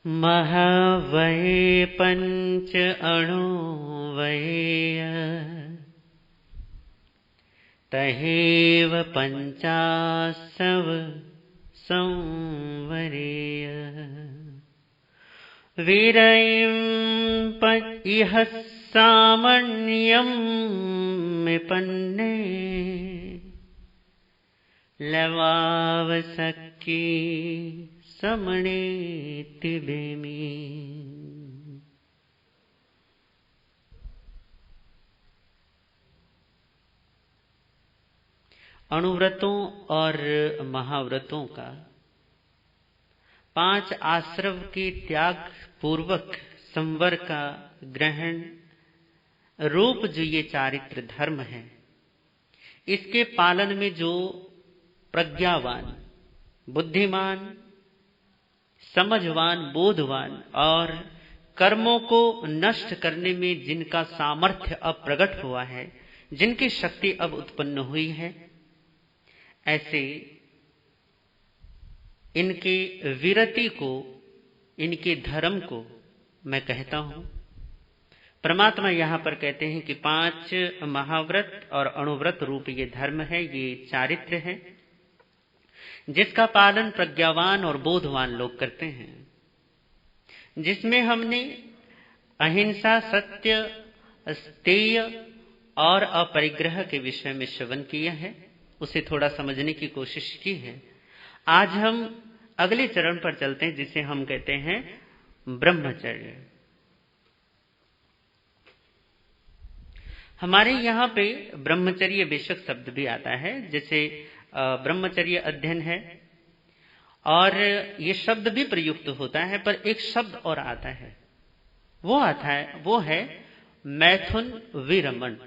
महावै पंच अणु वै तहेव पंचासव संवरेय वीरयं इह सामण्यं विपन्ने लवावसक्की समणेति बेमी। अणुव्रतों और महाव्रतों का 5 आश्रव के त्याग पूर्वक संवर का ग्रहण रूप जो ये चारित्र धर्म है, इसके पालन में जो प्रज्ञावान, बुद्धिमान, समझवान, बोधवान और कर्मों को नष्ट करने में जिनका सामर्थ्य अब प्रकट हुआ है, जिनकी शक्ति अब उत्पन्न हुई है, ऐसे इनके विरति को, इनके धर्म को मैं कहता हूं। परमात्मा यहां पर कहते हैं कि 5 महाव्रत और अणुव्रत रूप ये धर्म है, ये चारित्र है, जिसका पालन प्रज्ञावान और बोधवान लोग करते हैं, जिसमें हमने अहिंसा, सत्य, अस्तेय और अपरिग्रह के विषय में श्रवण किया है, उसे थोड़ा समझने की कोशिश की है। आज हम अगले चरण पर चलते हैं, जिसे हम कहते हैं ब्रह्मचर्य। हमारे यहाँ पे ब्रह्मचर्य बेशक शब्द भी आता है, जैसे ब्रह्मचर्य अध्ययन है और ये शब्द भी प्रयुक्त होता है, पर एक शब्द और आता है, वो है मैथुन विरमण।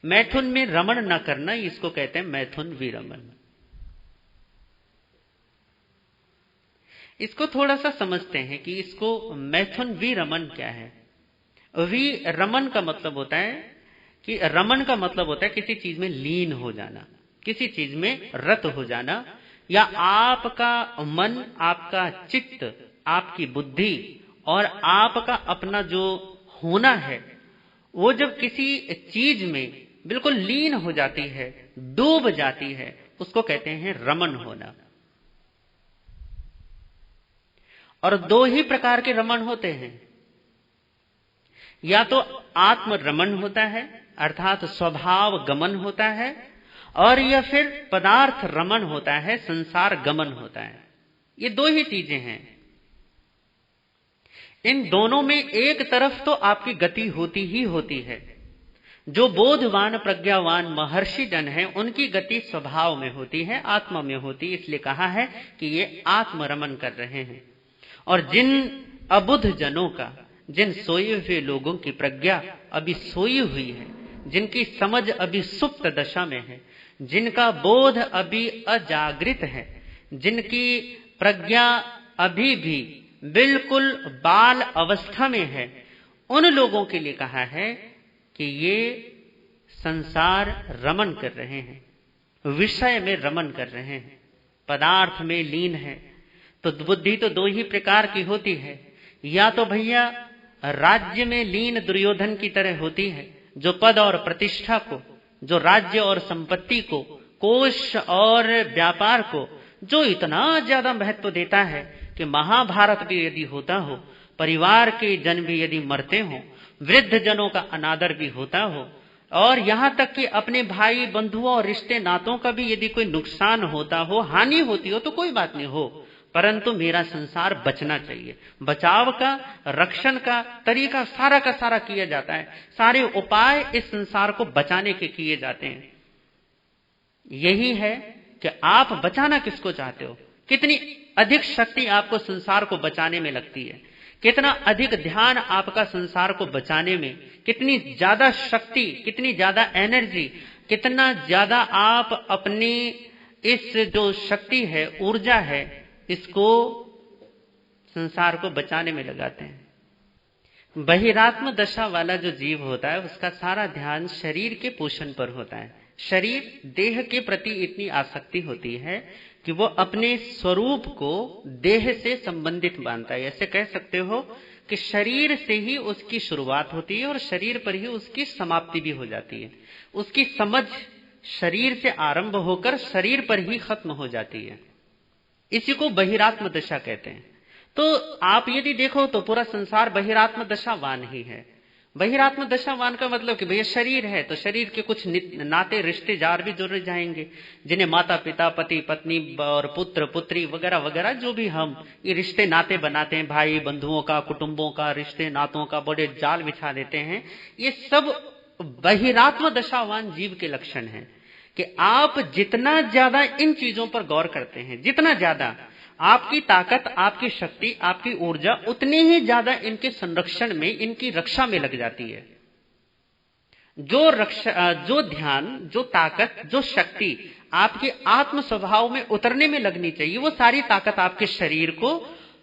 मैथुन में रमण न करना, इसको कहते हैं मैथुन विरमण। इसको थोड़ा सा समझते हैं कि इसको मैथुन विरमण क्या है। विरमण का मतलब होता है कि रमण का मतलब होता है किसी चीज में लीन हो जाना, किसी चीज में रत हो जाना, या आपका मन, आपका चित्त, आपकी बुद्धि और आपका अपना जो होना है, वो जब किसी चीज में बिल्कुल लीन हो जाती है, डूब जाती है, उसको कहते हैं रमण होना। और 2 ही प्रकार के रमण होते हैं, या तो आत्म रमण होता है अर्थात स्वभाव गमन होता है, और या फिर पदार्थ रमण होता है, संसार गमन होता है। ये 2 ही चीजें हैं। इन दोनों में एक तरफ तो आपकी गति होती ही होती है। जो बोधवान प्रज्ञावान महर्षि जन है, उनकी गति स्वभाव में होती है, आत्मा में होती है, इसलिए कहा है कि ये आत्मरमण कर रहे हैं। और जिन अबुद्ध जनों का, जिन सोए हुए लोगों की प्रज्ञा अभी सोई हुई है, जिनकी समझ अभी सुप्त दशा में है, जिनका बोध अभी अजागृत है, जिनकी प्रज्ञा अभी भी बिल्कुल बाल अवस्था में है, उन लोगों के लिए कहा है कि ये संसार रमण कर रहे हैं, विषय में रमण कर रहे हैं, पदार्थ में लीन है। तो बुद्धि तो 2 ही प्रकार की होती है, या तो भैया राज्य में लीन दुर्योधन की तरह होती है, जो पद और प्रतिष्ठा को, जो राज्य और संपत्ति को, कोष और व्यापार को जो इतना ज्यादा महत्व देता है कि महाभारत भी यदि होता हो, परिवार के जन भी यदि मरते हो, वृद्ध जनों का अनादर भी होता हो, और यहां तक कि अपने भाई बंधुओं और रिश्ते नातों का भी यदि कोई नुकसान होता हो, हानि होती हो, तो कोई बात नहीं हो, परंतु मेरा संसार बचना चाहिए। बचाव का, रक्षण का तरीका सारा का सारा किया जाता है, सारे उपाय इस संसार को बचाने के किए जाते हैं। यही है कि आप बचाना किसको चाहते हो, कितनी अधिक शक्ति आपको संसार को बचाने में लगती है, कितना अधिक ध्यान आपका संसार को बचाने में, कितनी ज्यादा शक्ति, कितनी ज्यादा एनर्जी, कितना ज्यादा आप अपनी इस जो शक्ति है, ऊर्जा है, इसको संसार को बचाने में लगाते हैं। बहिरात्म दशा वाला जो जीव होता है, उसका सारा ध्यान शरीर के पोषण पर होता है। शरीर, देह के प्रति इतनी आसक्ति होती है कि वो अपने स्वरूप को देह से संबंधित मानता है। ऐसे कह सकते हो कि शरीर से ही उसकी शुरुआत होती है और शरीर पर ही उसकी समाप्ति भी हो जाती है। उसकी समझ शरीर से आरंभ होकर शरीर पर ही खत्म हो जाती है। इसी को बहिरात्म दशा कहते हैं। तो आप यदि देखो तो पूरा संसार बहिरात्म दशावान ही है। बहिरात्म दशावान का मतलब कि भैया शरीर है तो शरीर के कुछ नाते रिश्तेदार भी जुड़ जाएंगे, जिन्हें माता पिता, पति पत्नी और पुत्र पुत्री वगैरह वगैरह जो भी हम ये रिश्ते नाते बनाते हैं, भाई बंधुओं का, कुटुंबों का, रिश्ते नातों का बड़े जाल बिछा देते हैं, ये सब बहिरात्म दशावान जीव के लक्षण हैं। कि आप जितना ज्यादा इन चीजों पर गौर करते हैं, जितना ज्यादा आपकी ताकत, आपकी शक्ति, आपकी ऊर्जा उतनी ही ज्यादा इनके संरक्षण में, इनकी रक्षा में लग जाती है। जो ध्यान, जो ताकत, जो शक्ति आपके आत्म स्वभाव में उतरने में लगनी चाहिए, वो सारी ताकत आपके शरीर को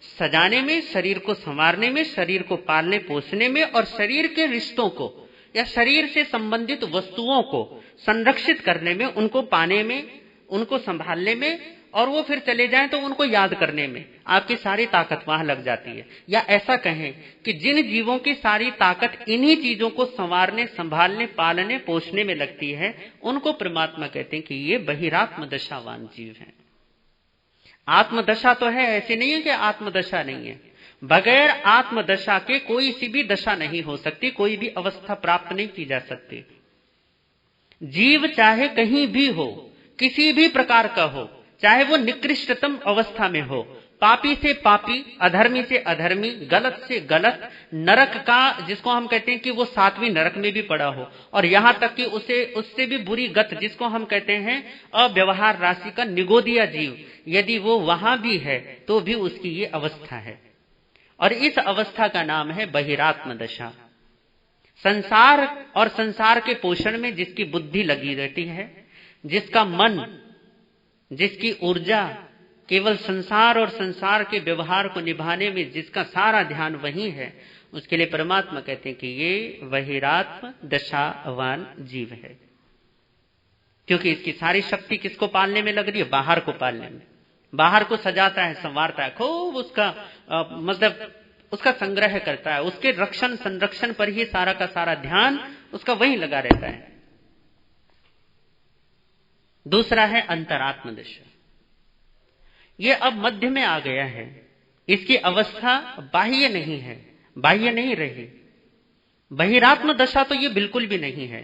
सजाने में, शरीर को संवारने में, शरीर को पालने पोसने में और शरीर के रिश्तों को या शरीर से संबंधित वस्तुओं को संरक्षित करने में, उनको पाने में, उनको संभालने में और वो फिर चले जाएं तो उनको याद करने में आपकी सारी ताकत वहां लग जाती है। या ऐसा कहें कि जिन जीवों की सारी ताकत इन्हीं चीजों को संवारने, संभालने, पालने, पोषने में लगती है, उनको परमात्मा कहते हैं कि ये बहिरात्म दशावान जीव हैं। आत्मदशा तो है, ऐसे नहीं है कि आत्मदशा नहीं है। बगैर आत्मदशा के कोई सी भी दशा नहीं हो सकती, कोई भी अवस्था प्राप्त नहीं की जा सकती। जीव चाहे कहीं भी हो, किसी भी प्रकार का हो, चाहे वो निकृष्टतम अवस्था में हो, पापी से पापी, अधर्मी से अधर्मी, गलत से गलत, नरक का जिसको हम कहते हैं कि वो 7वीं नरक में भी पड़ा हो, और यहां तक कि उससे भी बुरी गत जिसको हम कहते हैं अव्यवहार राशि का निगोदिया जीव, यदि वो वहां भी है तो भी उसकी ये अवस्था है। और इस अवस्था का नाम है बहिरात्म दशा। संसार और संसार के पोषण में जिसकी बुद्धि लगी रहती है, जिसका मन, जिसकी ऊर्जा केवल संसार और संसार के व्यवहार को निभाने में जिसका सारा ध्यान वही है, उसके लिए परमात्मा कहते हैं कि ये बहिरात्म दशावान जीव है। क्योंकि इसकी सारी शक्ति किसको पालने में लग रही है? बाहर को पालने में। बाहर को सजाता है, संवारता है, खूब उसका मतलब उसका संग्रह करता है, उसके रक्षण संरक्षण पर ही सारा का सारा ध्यान उसका वहीं लगा रहता है। दूसरा है अंतरात्म दशा। ये अब मध्य में आ गया है, इसकी अवस्था बाह्य नहीं है, बाह्य नहीं रही। बहिरात्म दशा तो ये बिल्कुल भी नहीं है।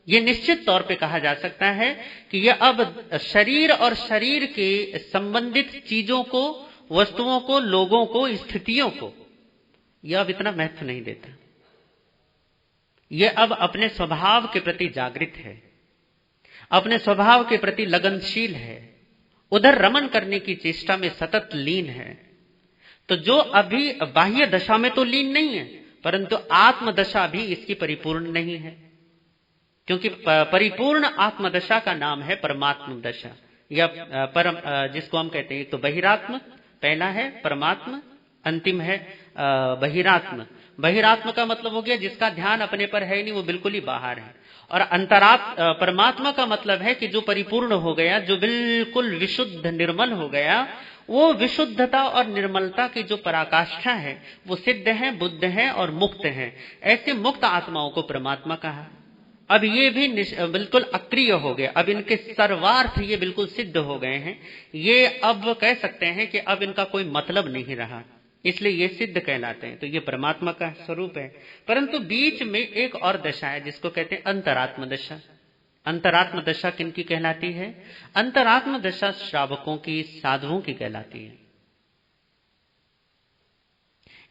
ये निश्चित तौर पे कहा जा सकता है कि यह अब शरीर और शरीर के संबंधित चीजों को, वस्तुओं को, लोगों को, स्थितियों को यह अब इतना महत्व नहीं देता। यह अब अपने स्वभाव के प्रति जागृत है, अपने स्वभाव के प्रति लगनशील है, उधर रमन करने की चेष्टा में सतत लीन है। तो जो अभी बाह्य दशा में तो लीन नहीं है, परंतु आत्मदशा भी इसकी परिपूर्ण नहीं है। क्योंकि परिपूर्ण आत्मदशा का नाम है परमात्म दशा या परम, जिसको हम कहते हैं तो बहिरात्म पहला है, परमात्म अंतिम है बहिरात्म। बहिरात्म का मतलब हो गया जिसका ध्यान अपने पर है नहीं, वो बिल्कुल ही बाहर है। और परमात्मा का मतलब है कि जो परिपूर्ण हो गया, जो बिल्कुल विशुद्ध निर्मल हो गया, वो विशुद्धता और निर्मलता की जो पराकाष्ठा है वो सिद्ध है, बुद्ध है और मुक्त है। ऐसे मुक्त आत्माओं को परमात्मा कहा। अब ये भी बिल्कुल अक्रिय हो गए, अब इनके सर्वार्थ ये बिल्कुल सिद्ध हो गए हैं। ये अब कह सकते हैं कि अब इनका कोई मतलब नहीं रहा, इसलिए ये सिद्ध कहलाते हैं। तो ये परमात्मा का स्वरूप है। परंतु बीच में एक और दशा है जिसको कहते हैं अंतरात्म दशा। अंतरात्म दशा किनकी कहलाती है? अंतरात्म दशा श्रावकों की, साधुओं की कहलाती है।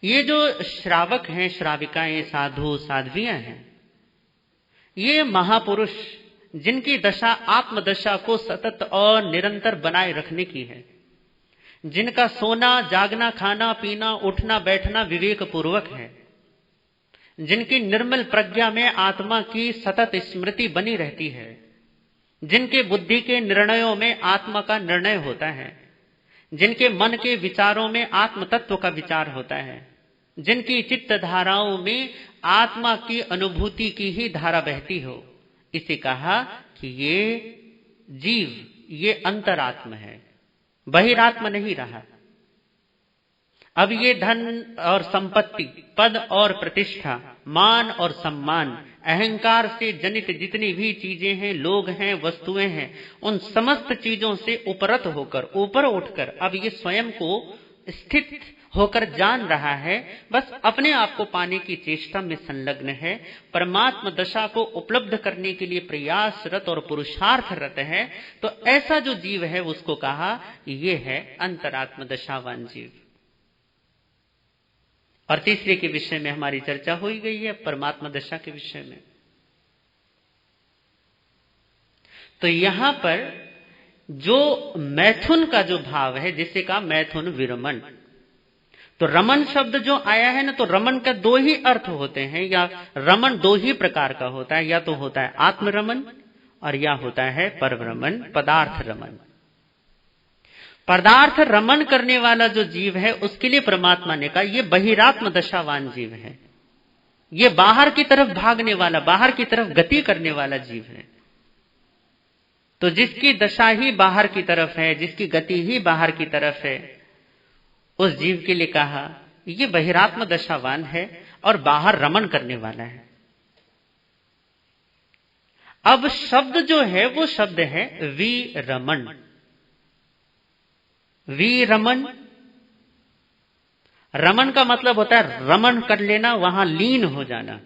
ये जो श्रावक हैं, श्राविकाएं, साधु साध्वियां हैं, ये महापुरुष जिनकी दशा आत्मदशा को सतत और निरंतर बनाए रखने की है, जिनका सोना, जागना, खाना, पीना, उठना, बैठना विवेक पूर्वक है, जिनकी निर्मल प्रज्ञा में आत्मा की सतत स्मृति बनी रहती है, जिनके बुद्धि के निर्णयों में आत्मा का निर्णय होता है, जिनके मन के विचारों में आत्म तत्व का विचार होता है, जिनकी चित्त धाराओं में आत्मा की अनुभूति की ही धारा बहती हो, इसे कहा कि ये जीव, ये अंतरात्म है। बहिरात्म नहीं रहा। अब ये धन और संपत्ति, पद और प्रतिष्ठा, मान और सम्मान, अहंकार से जनित जितनी भी चीजें हैं, लोग हैं, वस्तुएं हैं, उन समस्त चीजों से उपरत होकर, ऊपर उठकर अब ये स्वयं को स्थित होकर जान रहा है, बस अपने आप को पाने की चेष्टा में संलग्न है, परमात्म दशा को उपलब्ध करने के लिए प्रयासरत और पुरुषार्थरत है। तो ऐसा जो जीव है उसको कहा ये है अंतरात्म दशावान जीव। और तीसरे के विषय में हमारी चर्चा हो ही गई है, परमात्मा दशा के विषय में। तो यहां पर जो मैथुन का जो भाव है, जिसे कहा मैथुन विरमण, तो रमन शब्द जो आया है ना, तो रमन का दो ही अर्थ होते हैं, या रमन दो ही प्रकार का होता है, या तो होता है आत्म रमन और या होता है परब्रह्मन, पदार्थ रमन। पदार्थ रमन करने वाला जो जीव है उसके लिए परमात्मा ने कहा ये बहिरात्म दशावान जीव है, ये बाहर की तरफ भागने वाला, बाहर की तरफ गति करने वाला जीव है। तो जिसकी दशा ही बाहर की तरफ है, जिसकी गति ही बाहर की तरफ है, उस जीव के लिए कहा ये बहिरात्म दशावान है और बाहर रमन करने वाला है। अब शब्द जो है वो शब्द है विरमण। विरमण, रमन का मतलब होता है रमन कर लेना, वहां लीन हो जाना,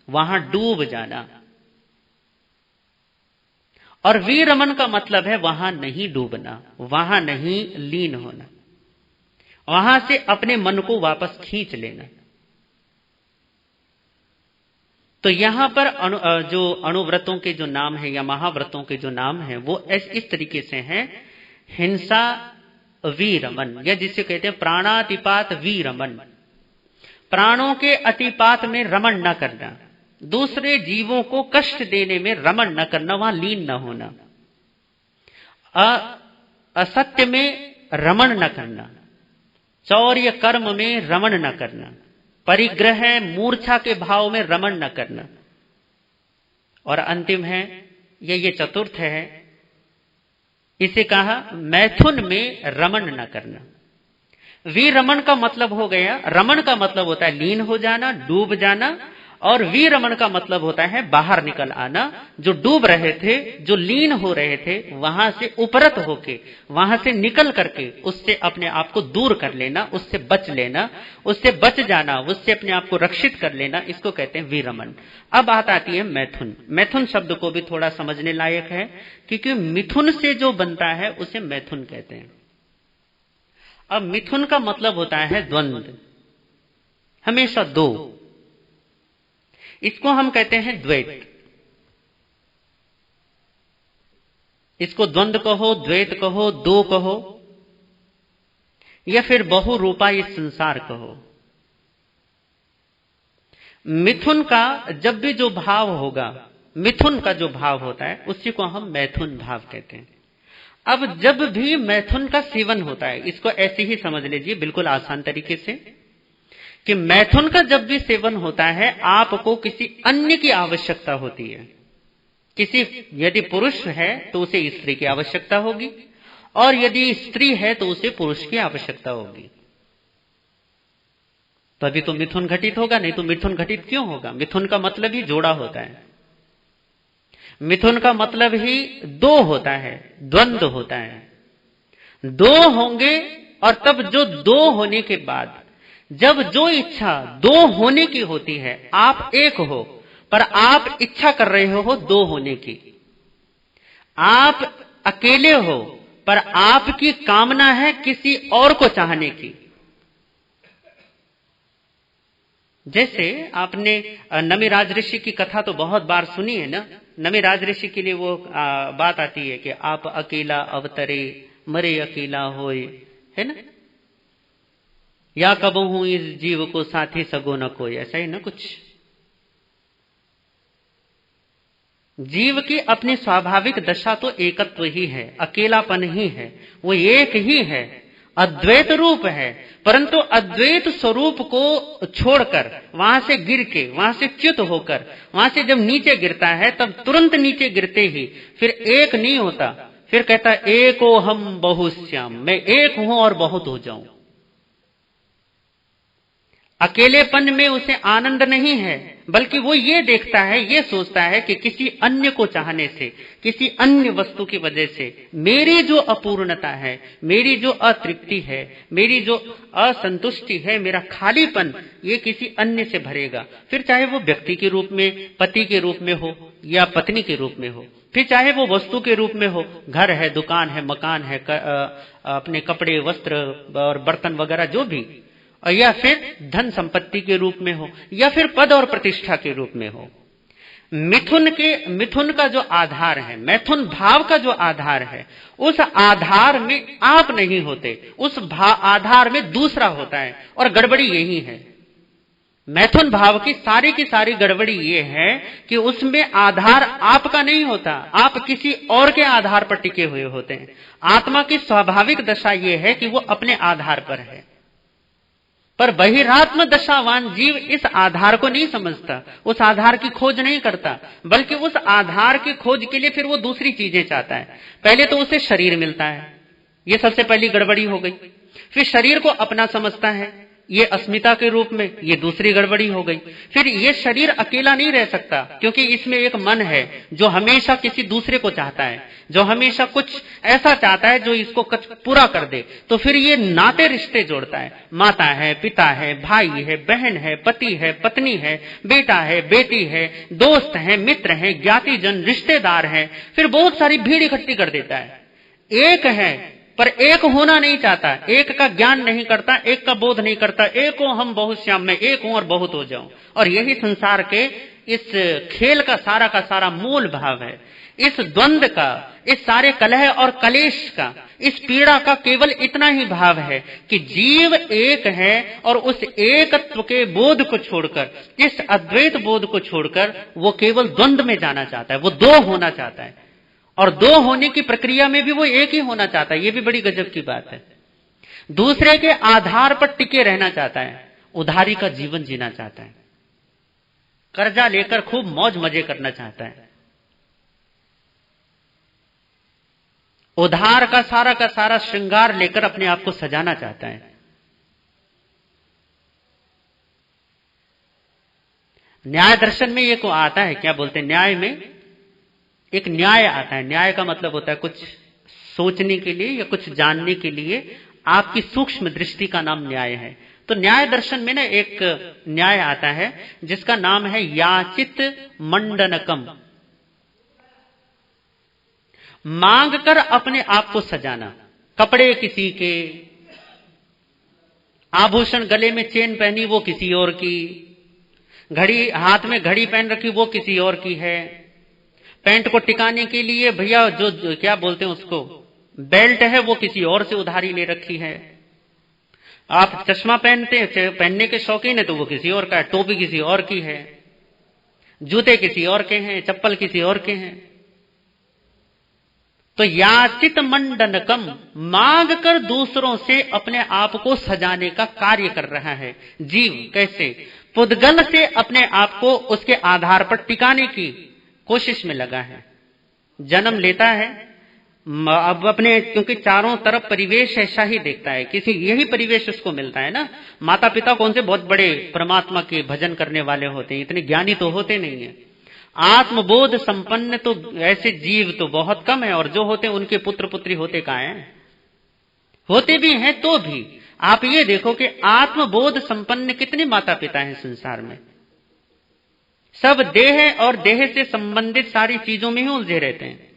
वहां डूब जाना। और विरमण का मतलब है वहां नहीं डूबना, वहां नहीं लीन होना, वहां से अपने मन को वापस खींच लेना। तो यहां पर जो अणुव्रतों के जो नाम है या महाव्रतों के जो नाम है वो इस तरीके से हैं। हिंसा वीरमन, या जिसे कहते हैं प्राणातिपात वीरमन, प्राणों के अतिपात में रमण न करना, दूसरे जीवों को कष्ट देने में रमण न करना, वहां लीन न होना, असत्य में रमण न करना, चौर्य कर्म में रमण न करना, परिग्रह मूर्छा के भाव में रमण न करना, और अंतिम है ये चतुर्थ है, इसे कहा मैथुन में रमण न करना। विरमण का मतलब हो गया, रमण का मतलब होता है लीन हो जाना, डूब जाना, और विरमण का मतलब होता है बाहर निकल आना। जो डूब रहे थे, जो लीन हो रहे थे, वहां से उपरत होके, वहां से निकल करके उससे अपने आप को दूर कर लेना, उससे बच लेना, उससे बच जाना, उससे अपने आप को रक्षित कर लेना, इसको कहते हैं विरमण। अब बात आती है मैथुन। मैथुन शब्द को भी थोड़ा समझने लायक है, क्योंकि मिथुन से जो बनता है उसे मैथुन कहते हैं। अब मिथुन का मतलब होता है द्वंद्व, हमेशा दो, इसको हम कहते हैं द्वैत। इसको द्वंद कहो, द्वैत कहो, दो कहो, या फिर बहुरूपा ये संसार कहो। मिथुन का जब भी जो भाव होगा, मिथुन का जो भाव होता है उसी को हम मैथुन भाव कहते हैं। अब जब भी मैथुन का सेवन होता है, इसको ऐसे ही समझ लीजिए बिल्कुल आसान तरीके से, कि मैथुन का जब भी सेवन होता है आपको किसी अन्य की आवश्यकता होती है। किसी, यदि पुरुष है तो उसे स्त्री की आवश्यकता होगी, और यदि स्त्री है तो उसे पुरुष की आवश्यकता होगी। तो अभी तो मिथुन घटित होगा, नहीं तो मिथुन घटित क्यों होगा? मिथुन का मतलब ही जोड़ा होता है, मिथुन का मतलब ही दो होता है, द्वंद्व होता है। दो होंगे, और तब जो दो होने के बाद जब जो इच्छा दो होने की होती है, आप एक हो पर आप इच्छा कर रहे हो दो होने की, आप अकेले हो पर आपकी कामना है किसी और को चाहने की। जैसे आपने नमिराज ऋषि की कथा तो बहुत बार सुनी है ना। नमिराज ऋषि के लिए वो बात आती है कि आप अकेला अवतरे मरे अकेला होए, है ना, या कबहू इस जीव को साथी सगो न कोई, ऐसा ही ना कुछ। जीव की अपनी स्वाभाविक दशा तो एकत्व ही है, अकेलापन ही है, वो एक ही है, अद्वैत रूप है। परंतु अद्वैत स्वरूप को छोड़कर वहां से गिर के, वहां से च्युत होकर, वहां से जब नीचे गिरता है तब तुरंत नीचे गिरते ही फिर एक नहीं होता, फिर कहता है एको हम बहुश्याम, मैं एक हूं और बहुत हो जाऊं। अकेलेपन में उसे आनंद नहीं है, बल्कि वो ये देखता है, ये सोचता है कि किसी अन्य को चाहने से, किसी अन्य वस्तु की वजह से मेरी जो अपूर्णता है, मेरी जो अतृप्ति है, मेरी जो असंतुष्टि है, मेरा खालीपन, ये किसी अन्य से भरेगा। फिर चाहे वो व्यक्ति के रूप में, पति के रूप में हो या पत्नी के रूप में हो, फिर चाहे वो वस्तु के रूप में हो, घर है, दुकान है, मकान है, अपने कपड़े, वस्त्र और बर्तन वगैरह जो भी, या फिर धन संपत्ति के रूप में हो, या फिर पद और प्रतिष्ठा के रूप में हो। मिथुन का जो आधार है, मैथुन भाव का जो आधार है, उस आधार में आप नहीं होते, उस आधार में दूसरा होता है। और गड़बड़ी यही है, मैथुन भाव की सारी गड़बड़ी ये है कि उसमें आधार आपका नहीं होता, आप किसी और के आधार पर टिके हुए होते हैं। आत्मा की स्वाभाविक दशा ये है कि वो अपने आधार पर है, पर बहिरात्म दशावान जीव इस आधार को नहीं समझता, उस आधार की खोज नहीं करता, बल्कि उस आधार की खोज के लिए फिर वो दूसरी चीजें चाहता है। पहले तो उसे शरीर मिलता है, ये सबसे पहली गड़बड़ी हो गई। फिर शरीर को अपना समझता है, ये अस्मिता के रूप में, ये दूसरी गड़बड़ी हो गई। फिर ये शरीर अकेला नहीं रह सकता, क्योंकि इसमें एक मन है जो हमेशा किसी दूसरे को चाहता है, जो हमेशा कुछ ऐसा चाहता है जो इसको पूरा कर दे। तो फिर ये नाते रिश्ते जोड़ता है, माता है, पिता है, भाई है, बहन है, पति है, पत्नी है, बेटा है, बेटी है, दोस्त है, मित्र है, ज्ञातिजन, रिश्तेदार है। फिर बहुत सारी भीड़ इकट्ठी कर देता है। एक है पर एक होना नहीं चाहता, एक का ज्ञान नहीं करता, एक का बोध नहीं करता। एको हम बहुश्याम, मैं एक हूं और बहुत हो जाऊं। और यही संसार के इस खेल का सारा मूल भाव है। इस द्वंद का, इस सारे कलह और कलेश का, इस पीड़ा का केवल इतना ही भाव है कि जीव एक है और उस एकत्व के बोध को छोड़कर, इस अद्वैत बोध को छोड़कर वो केवल द्वंद में जाना चाहता है, वो दो होना चाहता है। और दो होने की प्रक्रिया में भी वो एक ही होना चाहता है। ये भी बड़ी गजब की बात है। दूसरे के आधार पर टिके रहना चाहता है, उधारी का जीवन जीना चाहता है, कर्जा लेकर खूब मौज मजे करना चाहता है, उधार का सारा श्रृंगार लेकर अपने आप को सजाना चाहता है। न्याय दर्शन में ये को आता है, क्या बोलते हैं, न्याय में एक न्याय आता है। न्याय का मतलब होता है कुछ सोचने के लिए या कुछ जानने के लिए आपकी सूक्ष्म दृष्टि का नाम न्याय है। तो न्याय दर्शन में ना एक न्याय आता है जिसका नाम है याचित मंडनकम, मांग कर अपने आप को सजाना। कपड़े किसी के, आभूषण, गले में चेन पहनी वो किसी और की, घड़ी, हाथ में घड़ी पहन रखी वो किसी और की है, पैंट को टिकाने के लिए भैया जो क्या बोलते हैं उसको, बेल्ट है, वो किसी और से उधारी ले रखी है। आप चश्मा पहनने के शौकीन है तो वो किसी और का है, टोपी किसी और की है, जूते किसी और के हैं, चप्पल किसी और के हैं। तो याचित मंडनकम, मांग कर दूसरों से अपने आप को सजाने का कार्य कर रहा है जीव। कैसे? पुद्गल से अपने आप को उसके आधार पर टिकाने की कोशिश में लगा है। जन्म लेता है, अब अपने, क्योंकि चारों तरफ परिवेश ऐसा ही देखता है, किसी यही परिवेश उसको मिलता है ना। माता पिता कौन से बहुत बड़े परमात्मा के भजन करने वाले होते हैं, इतने ज्ञानी तो होते नहीं है। आत्मबोध संपन्न तो ऐसे जीव तो बहुत कम है, और जो होते हैं उनके पुत्र पुत्री होते कहाँ हैं? होते भी हैं तो भी आप ये देखो कि आत्मबोध संपन्न कितने माता पिता हैं संसार में। सब देह और देह से संबंधित सारी चीजों में ही उलझे रहते हैं,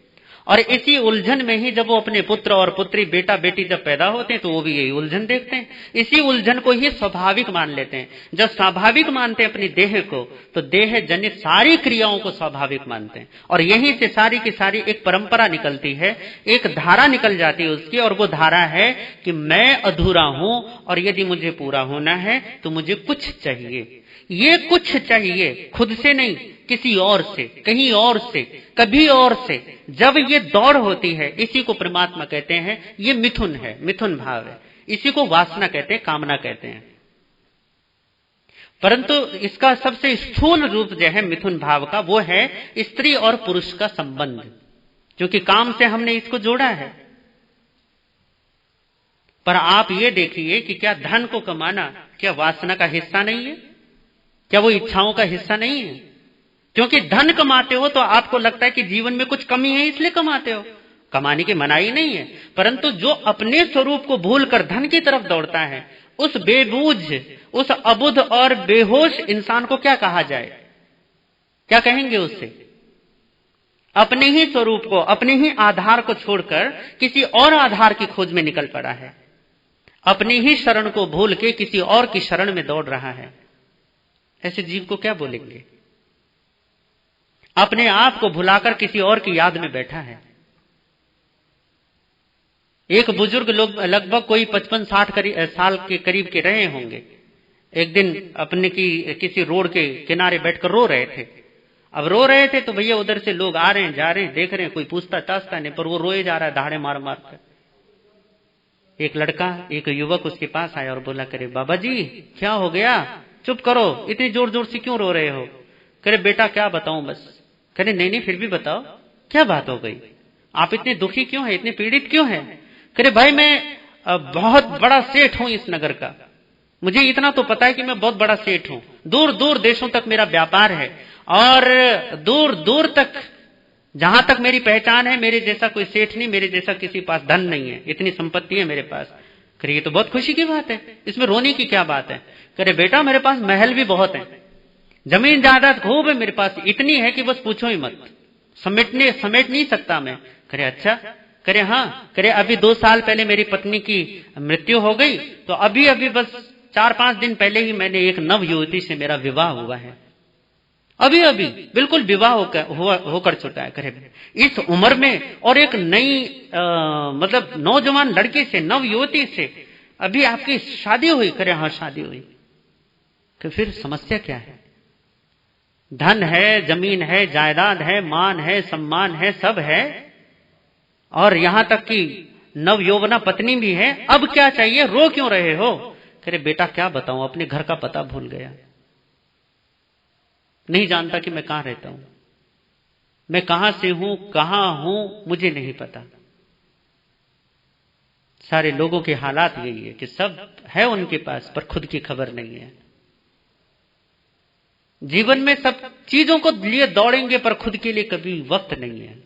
और इसी उलझन में ही जब वो अपने पुत्र और पुत्री, बेटा बेटी जब पैदा होते हैं तो वो भी यही उलझन देखते हैं, इसी उलझन को ही स्वाभाविक मान लेते हैं। जब स्वाभाविक मानते हैं अपनी देह को, तो देह जनित सारी क्रियाओं को स्वाभाविक मानते हैं, और यहीं से सारी की सारी एक परंपरा निकलती है, एक धारा निकल जाती है उसकी, और वो धारा है कि मैं अधूरा हूं और यदि मुझे पूरा होना है तो मुझे कुछ चाहिए। ये कुछ चाहिए खुद से नहीं, किसी और से, कहीं और से, कभी और से। जब ये दौड़ होती है, इसी को परमात्मा कहते हैं, ये मिथुन है, मिथुन भाव है। इसी को वासना कहते हैं, कामना कहते हैं। परंतु इसका सबसे स्थूल रूप जो है मिथुन भाव का, वो है स्त्री और पुरुष का संबंध। क्योंकि काम से हमने इसको जोड़ा है। पर आप ये देखिए कि क्या धन को कमाना क्या वासना का हिस्सा नहीं है? क्या वो इच्छाओं का हिस्सा नहीं है? क्योंकि धन कमाते हो तो आपको लगता है कि जीवन में कुछ कमी है, इसलिए कमाते हो। कमाने की मनाही नहीं है, परंतु जो अपने स्वरूप को भूलकर धन की तरफ दौड़ता है, उस बेबूझ, उस अबुध और बेहोश इंसान को क्या कहा जाए? क्या कहेंगे उससे? अपने ही स्वरूप को, अपने ही आधार को छोड़कर किसी और आधार की खोज में निकल पड़ा है, अपनी ही शरण को भूल के किसी और की शरण में दौड़ रहा है। ऐसे जीव को क्या बोलेंगे? अपने आप को भुलाकर किसी और की याद में बैठा है। एक बुजुर्ग लोग लगभग कोई 55-60 साल के करीब के रहे होंगे। एक दिन अपने की किसी रोड के किनारे बैठकर रो रहे थे। अब रो रहे थे तो भैया उधर से लोग आ रहे हैं, जा रहे हैं, देख रहे हैं, कोई पूछता टास्ता नहीं, पर वो रोए जा रहा है दहाड़े मार मार कर। एक लड़का, एक युवक उसके पास आया और बोला, करे बाबा जी क्या हो गया, चुप करो, इतनी जोर जोर से क्यों रो रहे हो? करे बेटा क्या बताऊं बस। करे नहीं नहीं फिर भी बताओ, क्या बात हो गई, आप इतने दुखी क्यों हैं, इतने पीड़ित क्यों हैं? करे भाई मैं बहुत बड़ा सेठ हूं इस नगर का, मुझे इतना तो पता है कि मैं बहुत बड़ा सेठ हूं, दूर दूर देशों तक मेरा व्यापार है और दूर दूर तक जहां तक मेरी पहचान है, मेरे जैसा कोई सेठ नहीं, मेरे जैसा किसी पास धन नहीं है, इतनी संपत्ति है मेरे पास। करे ये तो बहुत खुशी की बात है, इसमें रोने की क्या बात है? करे बेटा मेरे पास महल भी बहुत है, जमीन जायदाद खूब है मेरे पास, इतनी है कि बस पूछो ही मत, समेट नहीं सकता मैं। करे अच्छा? करे हाँ। करे अभी 2 साल पहले मेरी पत्नी की मृत्यु हो गई, तो अभी अभी बस 4-5 दिन पहले ही मैंने एक नव युवती से मेरा विवाह हुआ है, अभी अभी बिल्कुल विवाह होकर छुटा है। करे इस उम्र में और एक नई मतलब नौजवान लड़की से, नव युवती से अभी आपकी शादी हुई? करे हाँ शादी हुई। तो फिर समस्या क्या है? धन है, जमीन है, जायदाद है, मान है, सम्मान है, सब है, और यहां तक कि नव यौवना पत्नी भी है, अब क्या चाहिए, रो क्यों रहे हो? करे बेटा क्या बताऊं, अपने घर का पता भूल गया, नहीं जानता कि मैं कहां रहता हूं, मैं कहां से हूं, कहां हूं, मुझे नहीं पता। सारे लोगों के हालात यही है कि सब है उनके पास पर खुद की खबर नहीं है। जीवन में सब चीजों को लिए दौड़ेंगे पर खुद के लिए कभी वक्त नहीं है।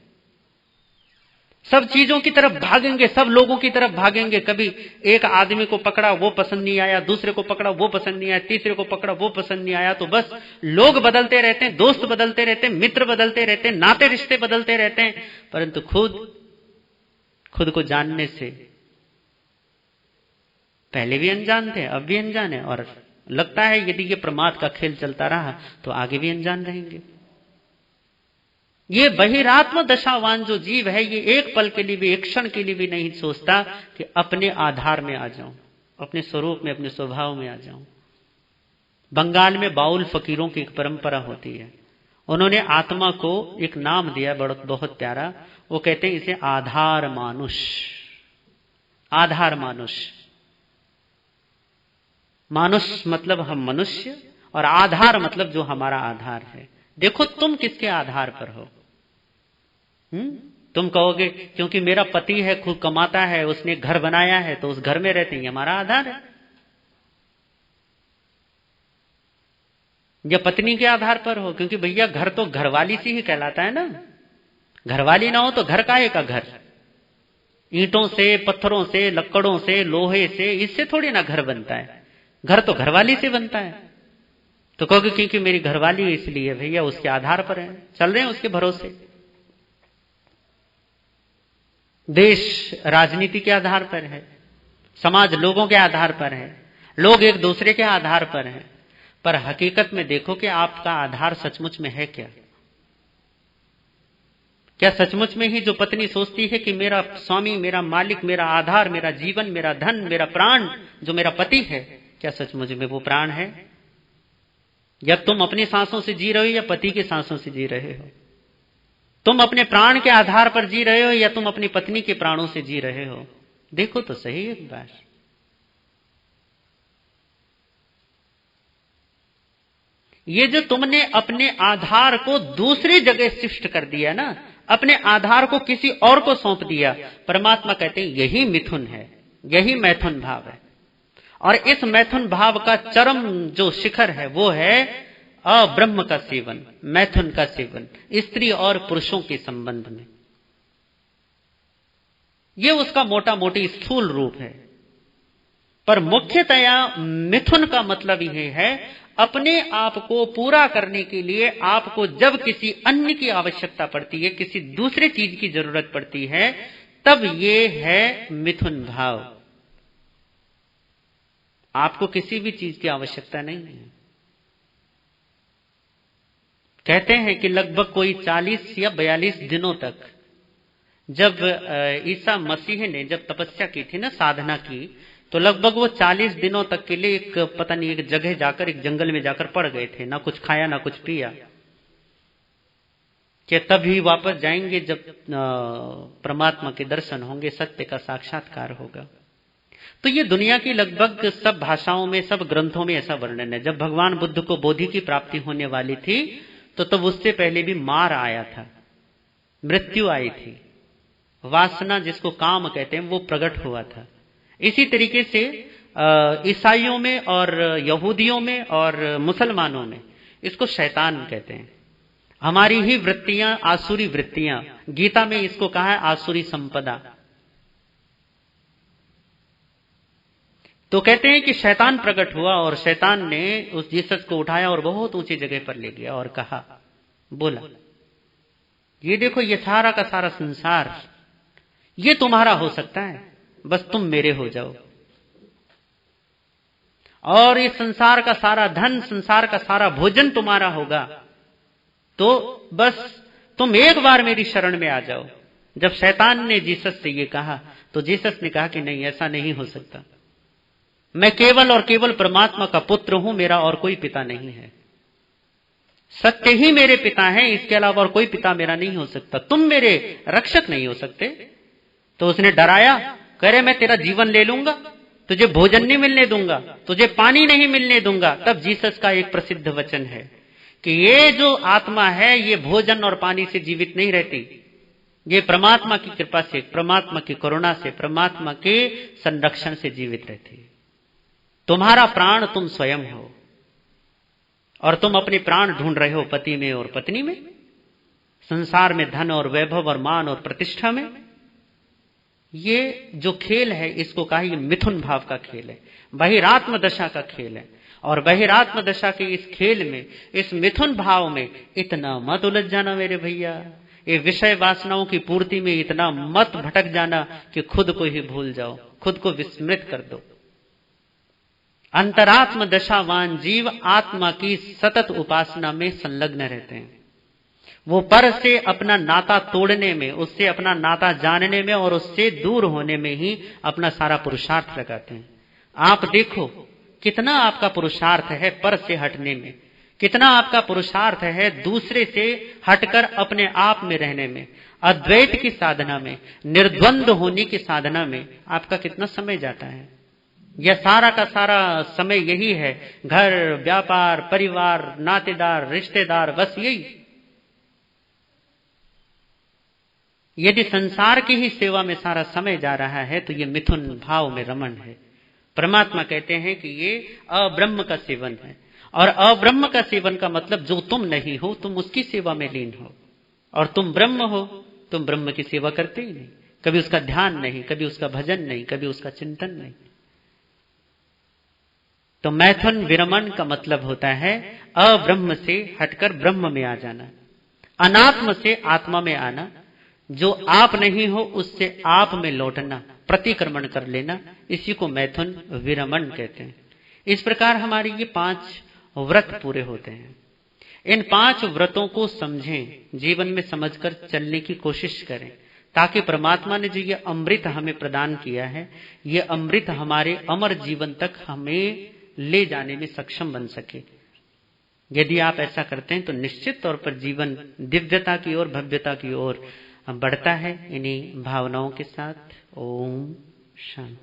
सब चीजों की तरफ भागेंगे, सब लोगों की तरफ भागेंगे, कभी एक आदमी को पकड़ा वो पसंद नहीं आया, दूसरे को पकड़ा वो पसंद नहीं आया, तीसरे को पकड़ा वो पसंद नहीं आया, तो बस लोग बदलते रहते हैं, दोस्त बदलते रहते हैं, मित्र बदलते रहते हैं, नाते रिश्ते बदलते रहते हैं, परंतु खुद को जानने से पहले भी अनजान थे, अब भी अनजान है, और लगता है यदि ये प्रमाद का खेल चलता रहा तो आगे भी अनजान रहेंगे। ये बहिरात्म दशावान जो जीव है, ये एक पल के लिए भी, एक क्षण के लिए भी नहीं सोचता कि अपने आधार में आ जाऊं, अपने स्वरूप में, अपने स्वभाव में आ जाऊं। बंगाल में बाउल फकीरों की एक परंपरा होती है, उन्होंने आत्मा को एक नाम दिया बहुत प्यारा, वो कहते हैं इसे आधार मानुष। आधार मानुष, मानुष मतलब हम मनुष्य, और आधार मतलब जो हमारा आधार है। देखो तुम किसके आधार पर हो? तुम कहोगे क्योंकि मेरा पति है, खुद कमाता है, उसने घर बनाया है तो उस घर में रहते हैं, हमारा आधार है। या पत्नी के आधार पर हो, क्योंकि भैया घर तो घरवाली से ही कहलाता है ना, घरवाली ना हो तो घर काहे का घर? ईंटों से, पत्थरों से, लकड़ों से, लोहे से, इससे थोड़ी ना घर बनता है, घर तो घरवाली से बनता है। तो कहोगे क्योंकि मेरी घरवाली इसलिए, भैया उसके आधार पर है, चल रहे हैं उसके भरोसे। देश राजनीति के आधार पर है, समाज लोगों के आधार पर है, लोग एक दूसरे के आधार पर हैं, पर हकीकत में देखो कि आपका आधार सचमुच में है क्या? क्या सचमुच में ही जो पत्नी सोचती है कि मेरा स्वामी, मेरा मालिक, मेरा आधार, मेरा जीवन, मेरा धन, मेरा प्राण जो मेरा पति है, क्या सचमुच में वो प्राण है? या तुम अपनी सांसों से जी रहे हो या पति की सांसों से जी रहे हो? तुम अपने प्राण के आधार पर जी रहे हो या तुम अपनी पत्नी के प्राणों से जी रहे हो? देखो तो सही एक बार। ये जो तुमने अपने आधार को दूसरी जगह शिफ्ट कर दिया ना, अपने आधार को किसी और को सौंप दिया। परमात्मा कहते हैं यही मिथुन है, यही मैथुन भाव है। और इस मैथुन भाव का चरम जो शिखर है वो है अब्रह्म का सेवन, मैथुन का सेवन, स्त्री और पुरुषों के संबंध में। ये उसका मोटा मोटी स्थूल रूप है। पर मुख्यतया मिथुन का मतलब यह है अपने आप को पूरा करने के लिए आपको जब किसी अन्य की आवश्यकता पड़ती है, किसी दूसरे चीज की जरूरत पड़ती है, तब ये है मिथुन भाव। आपको किसी भी चीज की आवश्यकता नहीं है। कहते हैं कि लगभग कोई 40 या 42 दिनों तक, जब ईसा मसीह ने जब तपस्या की थी ना, साधना की, तो लगभग वो 40 दिनों तक के लिए एक पता नहीं एक जगह जाकर, एक जंगल में जाकर पड़ गए थे, ना कुछ खाया ना कुछ पिया, कि तभी वापस जाएंगे जब परमात्मा के दर्शन होंगे, सत्य का साक्षात्कार होगा। तो ये दुनिया की लगभग सब भाषाओं में, सब ग्रंथों में ऐसा वर्णन है। जब भगवान बुद्ध को बोधि की प्राप्ति होने वाली थी तो तब उससे पहले भी मार आया था, मृत्यु आई थी, वासना जिसको काम कहते हैं वो प्रकट हुआ था। इसी तरीके से ईसाइयों में और यहूदियों में और मुसलमानों में इसको शैतान कहते हैं। हमारी ही वृत्तियां आसुरी वृत्तियां, गीता में इसको कहा है आसुरी संपदा। तो कहते हैं कि शैतान प्रकट हुआ और शैतान ने उस जीसस को उठाया और बहुत ऊंची जगह पर ले गया और कहा, बोला, ये देखो ये सारा का सारा संसार ये तुम्हारा हो सकता है, बस तुम मेरे हो जाओ। और इस संसार का सारा धन, संसार का सारा भोजन तुम्हारा होगा, तो बस तुम एक बार मेरी शरण में आ जाओ। जब शैतान ने जीसस से ये कहा तो जीसस ने कहा कि नहीं, ऐसा नहीं हो सकता। मैं केवल और केवल परमात्मा का पुत्र हूं, मेरा और कोई पिता नहीं है। सत्य ही मेरे पिता हैं, इसके अलावा और कोई पिता मेरा नहीं हो सकता। तुम मेरे रक्षक नहीं हो सकते। तो उसने डराया, कह रहे मैं तेरा जीवन ले लूंगा, तुझे भोजन नहीं मिलने दूंगा, तुझे पानी नहीं मिलने दूंगा। तब जीसस का एक प्रसिद्ध वचन है कि ये जो आत्मा है ये भोजन और पानी से जीवित नहीं रहती, ये परमात्मा की कृपा से, परमात्मा की करुणा से, परमात्मा के संरक्षण से जीवित रहती है। तुम्हारा प्राण तुम स्वयं हो और तुम अपने प्राण ढूंढ रहे हो पति में और पत्नी में, संसार में धन और वैभव और मान और प्रतिष्ठा में। ये जो खेल है इसको कहा ये मिथुन भाव का खेल है, बहिरात्म दशा का खेल है। और बहिरात्म दशा के इस खेल में, इस मिथुन भाव में इतना मत उलझ जाना मेरे भैया, ये विषय वासनाओं की पूर्ति में इतना मत भटक जाना कि खुद को ही भूल जाओ, खुद को विस्मृत कर दो। अंतरात्म दशावान जीव आत्मा की सतत उपासना में संलग्न रहते हैं। वो पर से अपना नाता तोड़ने में, उससे अपना नाता जानने में और उससे दूर होने में ही अपना सारा पुरुषार्थ लगाते हैं। आप देखो कितना आपका पुरुषार्थ है पर से हटने में, कितना आपका पुरुषार्थ है दूसरे से हटकर अपने आप में रहने में, अद्वैत की साधना में, निर्द्वंद होने की साधना में आपका कितना समय जाता है। यह सारा का सारा समय यही है, घर, व्यापार, परिवार, नातेदार, रिश्तेदार, बस यही। यदि संसार की ही सेवा में सारा समय जा रहा है तो ये मिथुन भाव में रमण है। परमात्मा कहते हैं कि ये अब्रह्म का सेवन है। और अब्रह्म का सेवन का मतलब जो तुम नहीं हो तुम उसकी सेवा में लीन हो, और तुम ब्रह्म हो, तुम ब्रह्म की सेवा करते ही नहीं, कभी उसका ध्यान नहीं, कभी उसका भजन नहीं, कभी उसका चिंतन नहीं। तो मैथुन विरमण का मतलब होता है अब्रह्म से हटकर ब्रह्म में आ जाना, अनात्म से आत्मा में आना, जो आप नहीं हो उससे आप में लौटना, प्रतिक्रमण कर लेना, इसी को मैथुन विरमण कहते हैं। इस प्रकार हमारे ये 5 व्रत पूरे होते हैं। इन 5 व्रतों को समझें, जीवन में समझकर चलने की कोशिश करें, ताकि परमात्मा ने जो ये अमृत हमें प्रदान किया है, ये अमृत हमारे अमर जीवन तक हमें ले जाने में सक्षम बन सके। यदि आप ऐसा करते हैं तो निश्चित तौर पर जीवन दिव्यता की ओर, भव्यता की ओर बढ़ता है। इन्हीं भावनाओं के साथ ओम शांति।